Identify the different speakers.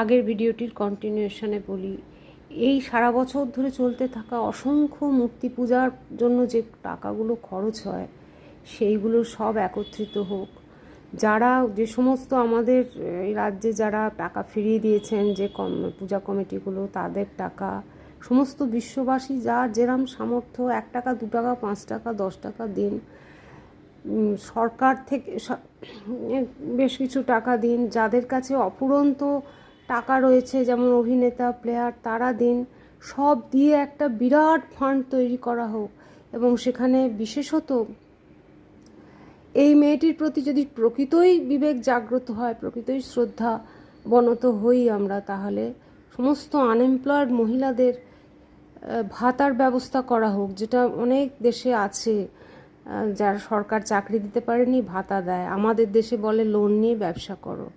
Speaker 1: আগের ভিডিওটির কন্টিনিউশনে বলি, এই সারা বছর ধরে চলতে থাকা অসংখ্য মূর্তি পূজার জন্য যে টাকাগুলো খরচ হয় সেইগুলো সব একত্রিত হোক। যারা যে সমস্ত আমাদের এই রাজ্যে যারা টাকা ফিরিয়ে দিয়েছেন, যে পূজা কমিটিগুলো, তাদের টাকা, সমস্ত বিশ্ববাসী যার যেরম সামর্থ্য, 1 টাকা 2 টাকা 5 টাকা 10 টাকা দিন, সরকার থেকে বেশ কিছু টাকা দিন, যাদের কাছে অফুরন্ত টাকা রয়েছে যেমন অভিনেতা, প্লেয়ার, তারা দিন, সব দিয়ে একটা বিরাট ফান্ড তৈরি করা হোক। এবং সেখানে বিশেষত এই মেয়েটির প্রতি যদি প্রকৃতই বিবেক জাগ্রত হয়, প্রকৃতই শ্রদ্ধা বনত হই আমরা, তাহলে সমস্ত আনএমপ্লয়েড মহিলাদের ভাতার ব্যবস্থা করা হোক, যেটা অনেক দেশে আছে। যারা সরকার চাকরি দিতে পারেনি ভাতা দেয়, আমাদের দেশে বলে লোন নিয়ে ব্যবসা করো।